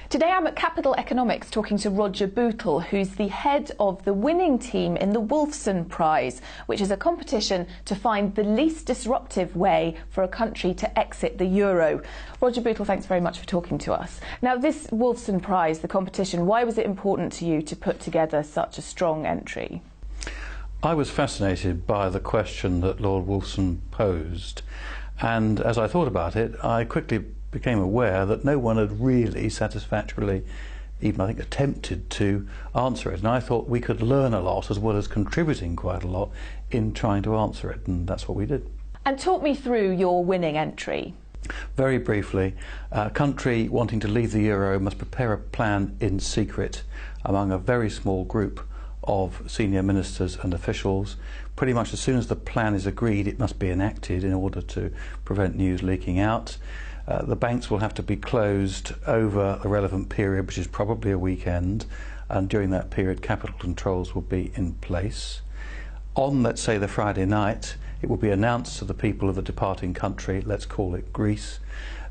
Today I'm at Capital Economics talking to Roger Bootle, who's the head of the winning team in the Wolfson Prize, which is a competition to find the least disruptive way for a country to exit the euro. Roger Bootle, thanks very much for talking to us. Now, this Wolfson Prize, the competition, why was it important to you to put together such a strong entry? I was fascinated by the question that Lord Wolfson posed, and as I thought about it, I quickly became aware that no one had really satisfactorily, even I think, attempted to answer it. And I thought we could learn a lot as well as contributing quite a lot in trying to answer it, and that's what we did. And talk me through your winning entry. Very briefly, a country wanting to leave the euro must prepare a plan in secret among a very small group of senior ministers and officials. Pretty much as soon as the plan is agreed, it must be enacted in order to prevent news leaking out. The banks will have to be closed over a relevant period, which is probably a weekend, and during that period capital controls will be in place. On, let's say, the Friday night, it will be announced to the people of the departing country, let's call it Greece,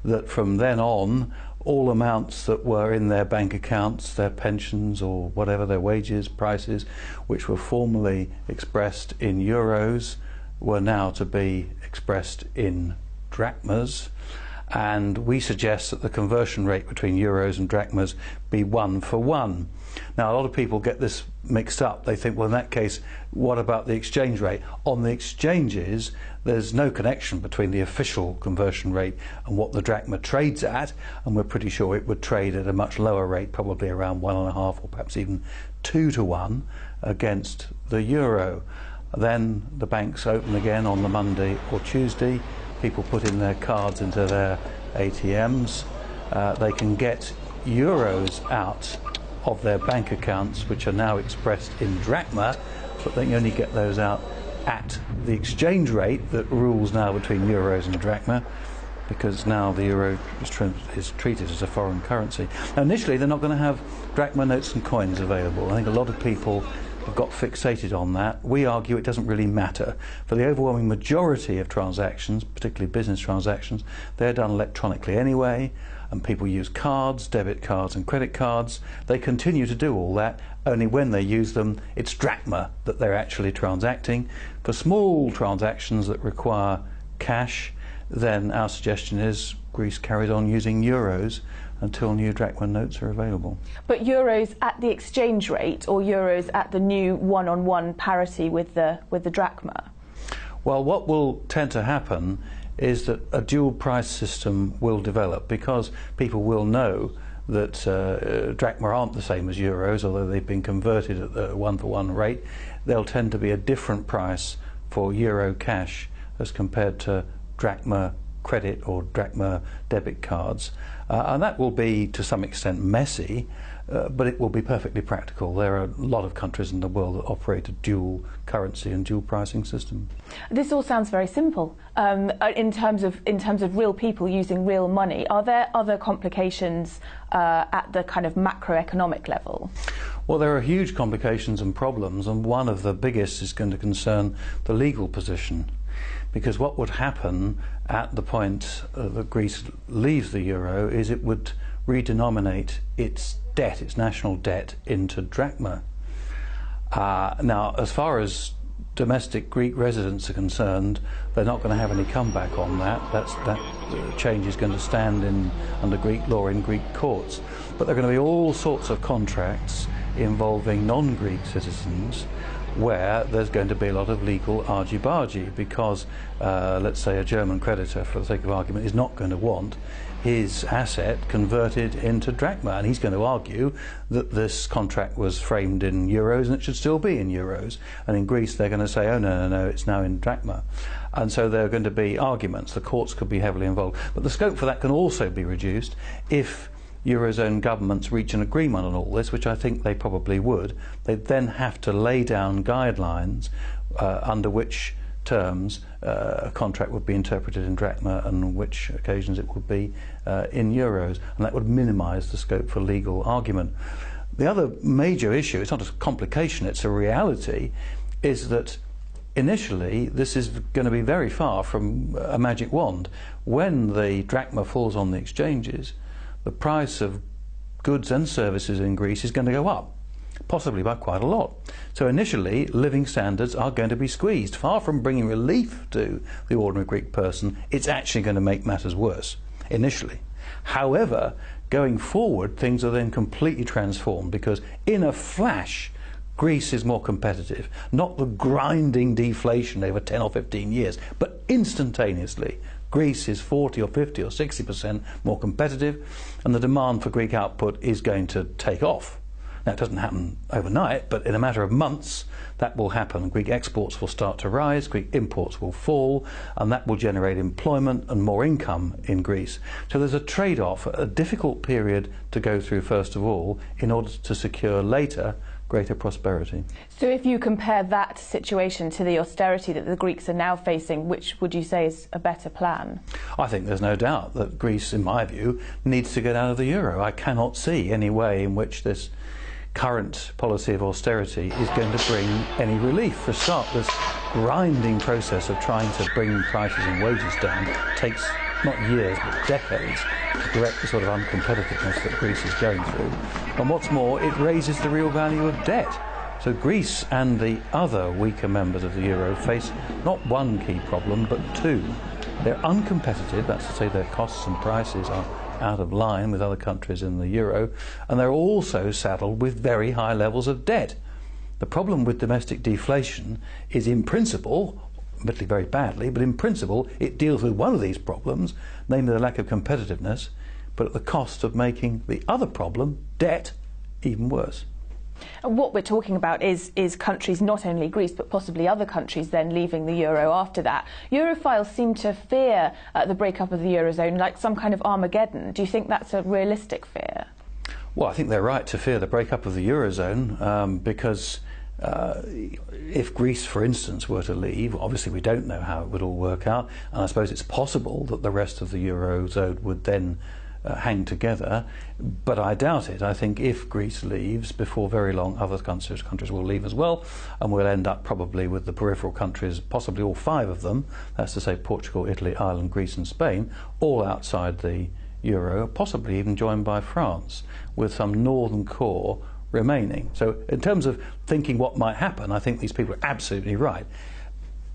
that from then on all amounts that were in their bank accounts, their pensions or whatever, their wages, prices, which were formerly expressed in euros, were now to be expressed in drachmas. And we suggest that the conversion rate between euros and drachmas be 1 for 1. Now, a lot of people get this mixed up. They think, well, in that case, what about the exchange rate? On the exchanges, there's no connection between the official conversion rate and what the drachma trades at, and we're pretty sure it would trade at a much lower rate, probably around 1.5 or perhaps even 2 to 1 against the euro. Then the banks open again on the Monday or Tuesday. People put in their cards into their ATMs. They can get euros out of their bank accounts, which are now expressed in drachma, but they can only get those out at the exchange rate that rules now between euros and drachma, because now the euro is treated as a foreign currency. Now, initially, they're not going to have drachma notes and coins available. I think a lot of people have got fixated on that. We argue it doesn't really matter. For the overwhelming majority of transactions, particularly business transactions, they're done electronically anyway, and people use cards, debit cards and credit cards. They continue to do all that, only when they use them, it's drachma that they're actually transacting. For small transactions that require cash, then our suggestion is Greece carries on using euros until new drachma notes are available. But euros at the exchange rate, or euros at the new one-on-one parity with the drachma? Well, what will tend to happen is that a dual price system will develop, because people will know that drachma aren't the same as euros, although they've been converted at the 1 for 1 rate. There'll tend to be a different price for euro cash as compared to drachma credit or drachma debit cards, and that will be to some extent messy, but it will be perfectly practical. There are a lot of countries in the world that operate a dual currency and dual pricing system. This all sounds very simple in terms of real people using real money. Are there other complications at the kind of macroeconomic level? Well, there are huge complications and problems, and one of the biggest is going to concern the legal position. Because what would happen at the point that Greece leaves the euro is it would redenominate its debt, its national debt, into drachma. Now, as far as domestic Greek residents are concerned, they're not going to have any comeback on that. That change is going to stand under Greek law in Greek courts. But there are going to be all sorts of contracts involving non-Greek citizens where there's going to be a lot of legal argy-bargy, because let's say a German creditor, for the sake of argument, is not going to want his asset converted into drachma, and he's going to argue that this contract was framed in euros and it should still be in euros, and in Greece they're going to say, oh no, it's now in drachma. And so there are going to be arguments. The courts could be heavily involved, but the scope for that can also be reduced if Eurozone governments reach an agreement on all this, which I think they probably would. They'd then have to lay down guidelines under which terms a contract would be interpreted in drachma and on which occasions it would be in euros, and that would minimise the scope for legal argument. The other major issue, it's not a complication, it's a reality, is that initially this is going to be very far from a magic wand. When the drachma falls on the exchanges, the price of goods and services in Greece is going to go up, possibly by quite a lot. So initially, living standards are going to be squeezed. Far from bringing relief to the ordinary Greek person, it's actually going to make matters worse, initially. However, going forward, things are then completely transformed because in a flash, Greece is more competitive. Not the grinding deflation over 10 or 15 years, but instantaneously. Greece is 40 or 50 or 60% more competitive, and the demand for Greek output is going to take off. Now, it doesn't happen overnight, but in a matter of months, that will happen. Greek exports will start to rise, Greek imports will fall, and that will generate employment and more income in Greece. So there's a trade-off, a difficult period to go through first of all, in order to secure later greater prosperity. So if you compare that situation to the austerity that the Greeks are now facing, which would you say is a better plan? I think there's no doubt that Greece, in my view, needs to get out of the euro. I cannot see any way in which this current policy of austerity is going to bring any relief. For a start, this grinding process of trying to bring prices and wages down takes not years but decades to correct the sort of uncompetitiveness that Greece is going through. And what's more, it raises the real value of debt. So Greece and the other weaker members of the euro face not one key problem but two. They're uncompetitive, that's to say their costs and prices are out of line with other countries in the euro, and they're also saddled with very high levels of debt. The problem with domestic deflation is, in principle, admittedly very badly, but in principle it deals with one of these problems, namely the lack of competitiveness, but at the cost of making the other problem, debt, even worse. And what we're talking about is countries, not only Greece, but possibly other countries then leaving the euro after that. Europhiles seem to fear the breakup of the Eurozone like some kind of Armageddon. Do you think that's a realistic fear? Well, I think they're right to fear the breakup of the Eurozone because if Greece, for instance, were to leave, obviously we don't know how it would all work out, and I suppose it's possible that the rest of the Eurozone would then hang together, but I doubt it. I think if Greece leaves, before very long other countries will leave as well, and we'll end up probably with the peripheral countries, possibly all five of them, that's to say Portugal, Italy, Ireland, Greece and Spain, all outside the euro, possibly even joined by France, with some northern core remaining. So in terms of thinking what might happen, I think these people are absolutely right.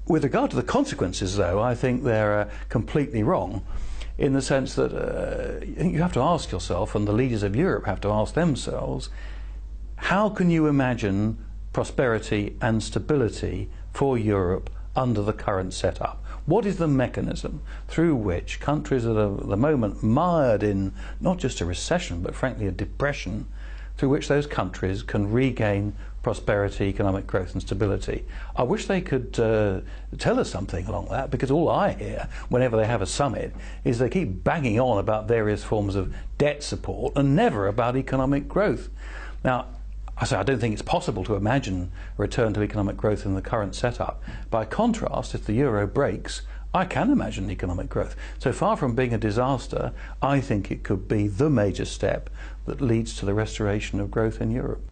With regard to the consequences, though, I think they're completely wrong, in the sense that you have to ask yourself, and the leaders of Europe have to ask themselves, how can you imagine prosperity and stability for Europe under the current setup? What is the mechanism through which countries that are at the moment mired in not just a recession, but frankly a depression, through which those countries can regain prosperity, economic growth and stability? I wish they could tell us something along that, because all I hear whenever they have a summit is they keep banging on about various forms of debt support and never about economic growth. Now, I don't think it's possible to imagine a return to economic growth in the current setup. By contrast, if the euro breaks, I can imagine economic growth. So far from being a disaster, I think it could be the major step that leads to the restoration of growth in Europe.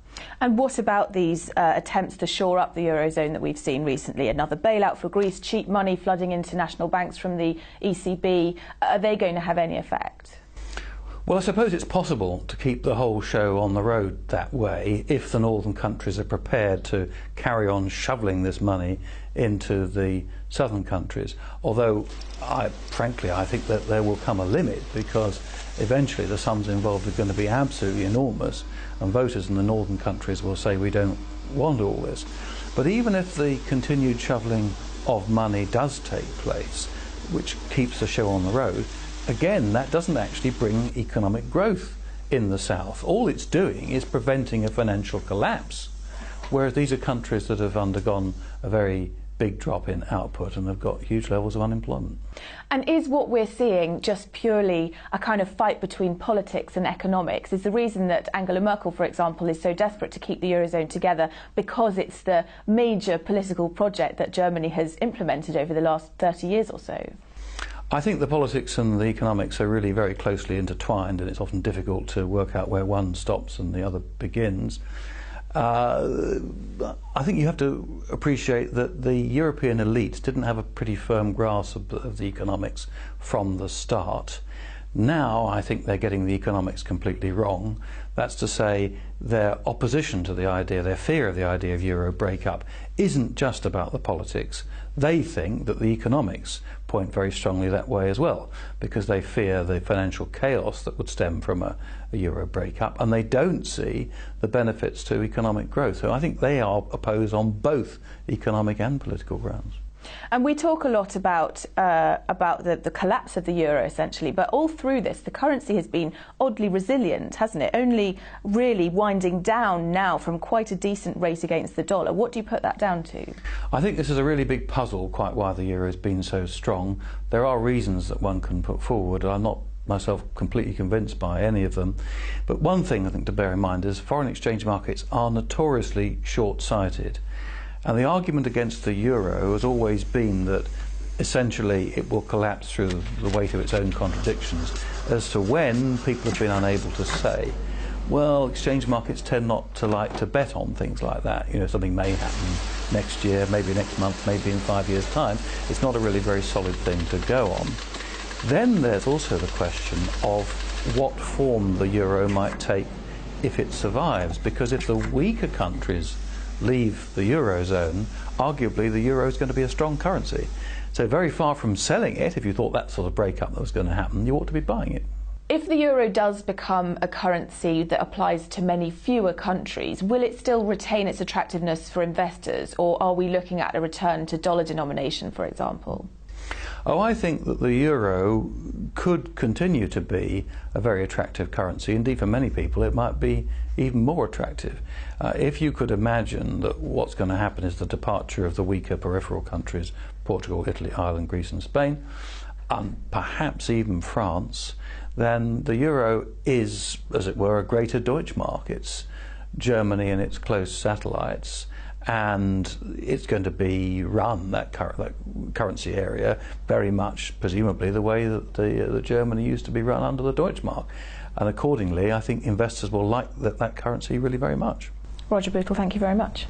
And what about these attempts to shore up the Eurozone that we've seen recently? Another bailout for Greece, cheap money flooding into national banks from the ECB. Are they going to have any effect? Well, I suppose it's possible to keep the whole show on the road that way if the northern countries are prepared to carry on shoveling this money into the southern countries. Although, frankly, I think that there will come a limit, because eventually the sums involved are going to be absolutely enormous, and voters in the northern countries will say we don't want all this. But even if the continued shoveling of money does take place, which keeps the show on the road, again, that doesn't actually bring economic growth in the south. All it's doing is preventing a financial collapse, whereas these are countries that have undergone a very big drop in output and have got huge levels of unemployment. And is what we're seeing just purely a kind of fight between politics and economics? Is the reason that Angela Merkel, for example, is so desperate to keep the Eurozone together because it's the major political project that Germany has implemented over the last 30 years or so? I think the politics and the economics are really very closely intertwined, and it's often difficult to work out where one stops and the other begins. I think you have to appreciate that the European elites didn't have a pretty firm grasp of the economics from the start. Now I think they're getting the economics completely wrong. That's to say, their opposition to the idea, their fear of the idea of euro breakup isn't just about the politics. They think that the economics point very strongly that way as well, because they fear the financial chaos that would stem from a euro breakup, and they don't see the benefits to economic growth. So I think they are opposed on both economic and political grounds. And we talk a lot about the collapse of the euro, essentially, but all through this, the currency has been oddly resilient, hasn't it? Only really winding down now from quite a decent rate against the dollar. What do you put that down to? I think this is a really big puzzle, quite why the euro has been so strong. There are reasons that one can put forward. I'm not myself completely convinced by any of them. But one thing I think to bear in mind is foreign exchange markets are notoriously short-sighted. And the argument against the euro has always been that essentially it will collapse through the weight of its own contradictions. As to when, people have been unable to say. Well, exchange markets tend not to like to bet on things like that. You know, something may happen next year, maybe next month, maybe in 5 years' time. It's not a really very solid thing to go on. Then there's also the question of what form the euro might take if it survives, because if the weaker countries leave the Eurozone, arguably the euro is going to be a strong currency. So very far from selling it, if you thought that sort of breakup that was going to happen, you ought to be buying it. If the euro does become a currency that applies to many fewer countries, will it still retain its attractiveness for investors, or are we looking at a return to dollar denomination, for example? Oh, I think that the euro could continue to be a very attractive currency. Indeed, for many people, it might be even more attractive. If you could imagine that what's going to happen is the departure of the weaker peripheral countries, Portugal, Italy, Ireland, Greece and Spain, and perhaps even France, then the euro is, as it were, a greater Deutschmark. It's Germany and its close satellites, and it's going to be run, that currency area, very much presumably the way that Germany used to be run under the Deutschmark. And accordingly, I think investors will like that currency really very much. Roger Bootle, thank you very much.